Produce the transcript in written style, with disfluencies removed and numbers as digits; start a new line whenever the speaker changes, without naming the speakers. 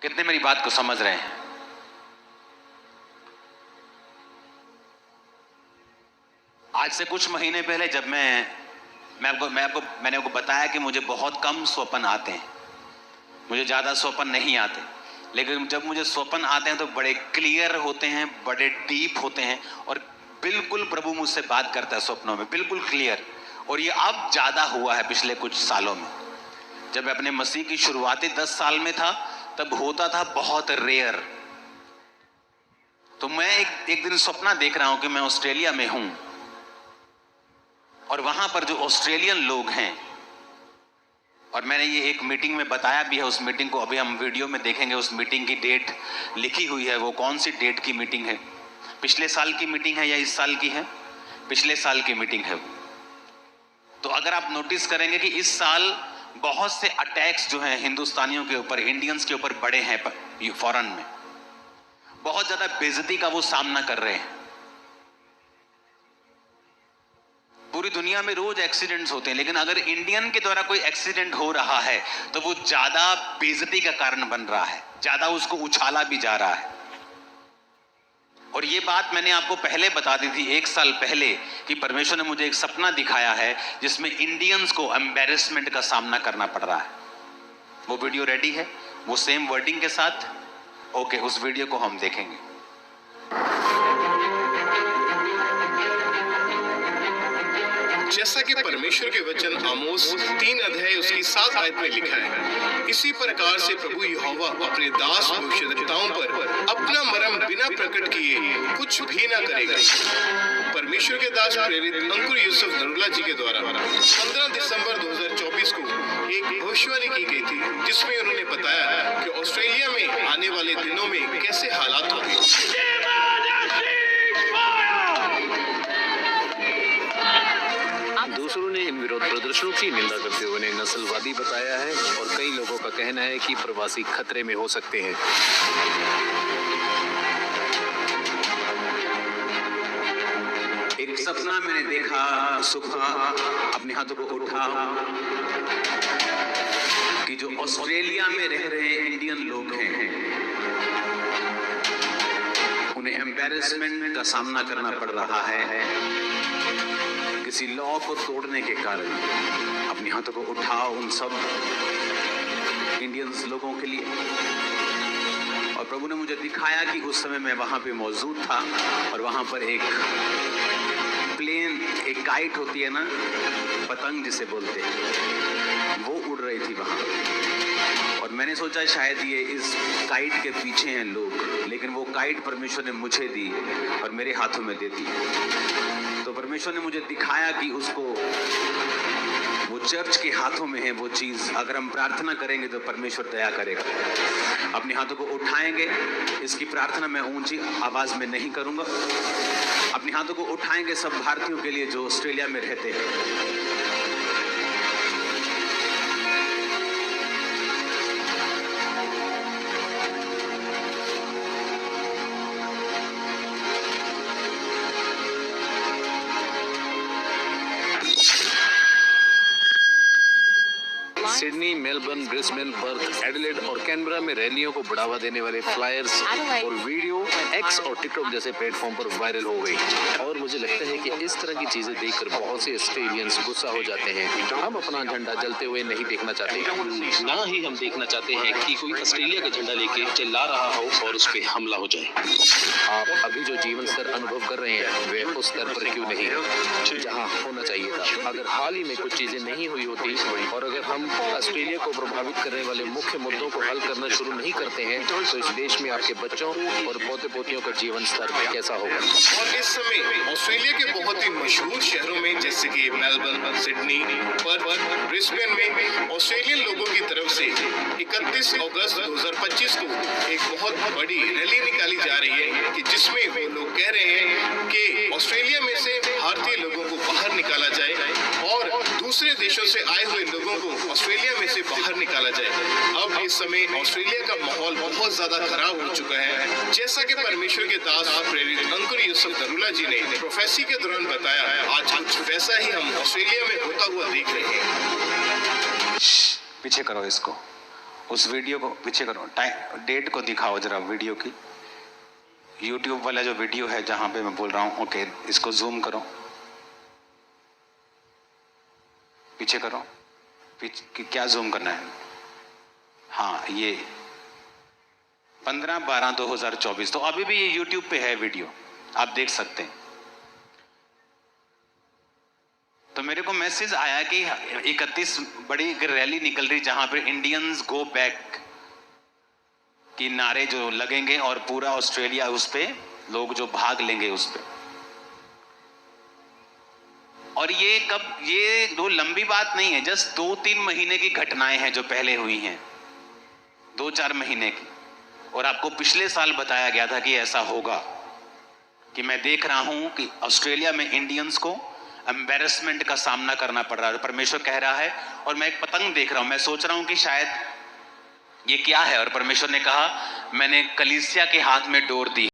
कितने मेरी बात को समझ रहे हैं? आज से कुछ महीने पहले जब मैंने आपको बताया कि मुझे बहुत कम स्वप्न आते हैं, मुझे ज्यादा स्वप्न नहीं आते, लेकिन जब मुझे स्वप्न आते हैं तो बड़े क्लियर होते हैं, बड़े डीप होते हैं और बिल्कुल प्रभु मुझसे बात करता है स्वप्नों में, बिल्कुल क्लियर। और ये अब ज्यादा हुआ है पिछले कुछ सालों में। जब मैं अपने मसीह की शुरुआती 10 साल में था तब होता था बहुत रेयर। तो मैं एक दिन सपना देख रहा हूं कि मैं ऑस्ट्रेलिया में हूं और वहां पर जो ऑस्ट्रेलियन लोग हैं, और मैंने ये एक मीटिंग में बताया भी है, उस मीटिंग को अभी हम वीडियो में देखेंगे। उस मीटिंग की डेट लिखी हुई है, वो कौन सी डेट की मीटिंग है, पिछले साल की मीटिंग है या इस साल की है? पिछले साल की मीटिंग है। तो अगर आप नोटिस करेंगे कि इस साल बहुत से अटैक्स जो हैं हिंदुस्तानियों के ऊपर, इंडियंस के ऊपर बढ़े हैं फॉरेन में, बहुत ज्यादा बेइज्जती का वो सामना कर रहे हैं। पूरी दुनिया में रोज एक्सीडेंट्स होते हैं, लेकिन अगर इंडियन के द्वारा कोई एक्सीडेंट हो रहा है तो वो ज्यादा बेइज्जती का कारण बन रहा है, ज्यादा उसको उछाला भी जा रहा है। और ये बात मैंने आपको पहले बता दी थी, 1 साल पहले, कि परमेश्वर ने मुझे एक सपना दिखाया है जिसमें इंडियंस को एम्बैरेसमेंट का सामना करना पड़ रहा है। वो वीडियो रेडी है, वो सेम वर्डिंग के साथ। ओके, उस वीडियो को हम देखेंगे।
जैसा कि परमेश्वर के वचन आमोस 3 अध्याय उसकी 7 आयत में लिखा है, इसी प्रकार से प्रभु यहोवा अपने दास भविष्यद्वक्ताओं पर अपना मर्म बिना प्रकट किए कुछ भी ना करेगा। परमेश्वर के दास प्रेरित अंकुर यूसुफ नरूला जी के द्वारा 15 दिसंबर 2024 को एक भविष्यवाणी की गई थी, जिसमें उन्होंने बताया कि ऑस्ट्रेलिया में आने वाले दिनों में कैसे हालात होंगे।
दूसरों ने इन विरोध प्रदर्शनों की निंदा करते हुए उन्हें नस्लवादी बताया है और कई लोगों का कहना है कि प्रवासी खतरे में हो सकते हैं।
एक सपना मैंने देखा, सुबह अपने हाथों को उठा कि जो ऑस्ट्रेलिया में रह रहे इंडियन लोग हैं उन्हें एम्बैरेसमेंट का सामना करना पड़ रहा है किसी लॉ को तोड़ने के कारण। अपने हाथों को उठाओ उन सब इंडियंस लोगों के लिए। और प्रभु ने मुझे दिखाया कि उस समय मैं वहां पे मौजूद था और वहां पर एक प्लेन, एक काइट होती है ना, पतंग जिसे बोलते हैं, वो उड़ रही थी वहां। और मैंने सोचा शायद ये इस काइट के पीछे हैं लोग, लेकिन वो काइट परमेश्वर ने मुझे दी और मेरे हाथों में दे दी। तो परमेश्वर ने मुझे दिखाया कि उसको, वो चर्च के हाथों में है वो चीज। अगर हम प्रार्थना करेंगे तो परमेश्वर दया करेगा। अपने हाथों को उठाएंगे, इसकी प्रार्थना मैं ऊंची आवाज में नहीं करूंगा। अपने हाथों को उठाएंगे सब भारतीयों के लिए जो ऑस्ट्रेलिया में रहते हैं।
Sydney, Melbourne, Brisbane, Perth, Adelaide और कैनबरा में रैलियों को बढ़ावा देने वाले फ्लायर्स और वीडियो एक्स और टिकटॉक जैसे प्लेटफॉर्म पर वायरल हो गई। और मुझे लगता है कि इस तरह की चीजें देखकर बहुत से ऑस्ट्रेलियंस गुस्सा हो जाते हैं। हम अपना झंडा जलते हुए नहीं देखना चाहते, ना ही हम देखना चाहते हैं कि कोई ऑस्ट्रेलिया का झंडा लेके चिल्ला रहा हो और उस पर हमला हो जाए। आप अभी जो जीवन स्तर अनुभव कर रहे हैं वे उस स्तर पर क्यों नहीं जहाँ होना चाहिए था। अगर हाल ही में कुछ चीजें नहीं हुई होती और अगर हम ऑस्ट्रेलिया को प्रभावित करने वाले मुख्य मुद्दों को हल करना शुरू नहीं करते हैं तो इस देश में आपके बच्चों और पोते पोतियों का जीवन स्तर कैसा होगा।
और इस समय ऑस्ट्रेलिया के बहुत ही मशहूर शहरों में जैसे कि मेलबर्न, सिडनी, पर्थ, ब्रिस्बेन में ऑस्ट्रेलियन लोगों की तरफ से 31 अगस्त 2025 को एक बहुत बड़ी रैली निकाली जा रही है कि जिसमें वो लोग कह रहे हैं कि ऑस्ट्रेलिया में से भारतीय लोगों को बाहर निकाला जाए और दूसरे देशों से आए हुए लोगों को ऑस्ट्रेलिया में से बाहर निकाला जाए। अब इस समय ऑस्ट्रेलिया का माहौल बहुत ज्यादा खराब हो चुका है। जैसा कि परमेश्वर के दास प्रेरित अंकुर यूसुफ नरूला जी ने प्रोफेसी के दौरान बताया, आज कुछ वैसा ही हम ऑस्ट्रेलिया में होता हुआ देख रहे हैं।
पीछे करो इसको। उस वीडियो को पीछे करो, डेट को दिखाओ जरा वीडियो की, यूट्यूब वाला जो वीडियो है जहां पे मैं बोल रहा हूं। ओके, इसको जूम करो, पीछे करो, पीछे क्या जूम करना है? हाँ, ये 15/12/2024। तो अभी भी ये यूट्यूब पे है वीडियो, आप देख सकते हैं। तो मेरे को मैसेज आया कि 31 बड़ी एक रैली निकल रही जहां पे इंडियंस गो बैक की नारे जो लगेंगे और पूरा ऑस्ट्रेलिया उस पे लोग जो भाग लेंगे उस पे। और ये कब, ये दो लंबी बात नहीं है, जस्ट 2-3 महीने की घटनाएं हैं जो पहले हुई हैं, 2-4 महीने की। और आपको पिछले साल बताया गया था कि ऐसा होगा, कि मैं देख रहा हूं कि ऑस्ट्रेलिया में इंडियंस को एम्बेरसमेंट का सामना करना पड़ रहा है। परमेश्वर कह रहा है, और मैं एक पतंग देख रहा हूं, मैं सोच रहा हूं कि शायद ये क्या है, और परमेश्वर ने कहा मैंने कलीसिया के हाथ में डोर दी।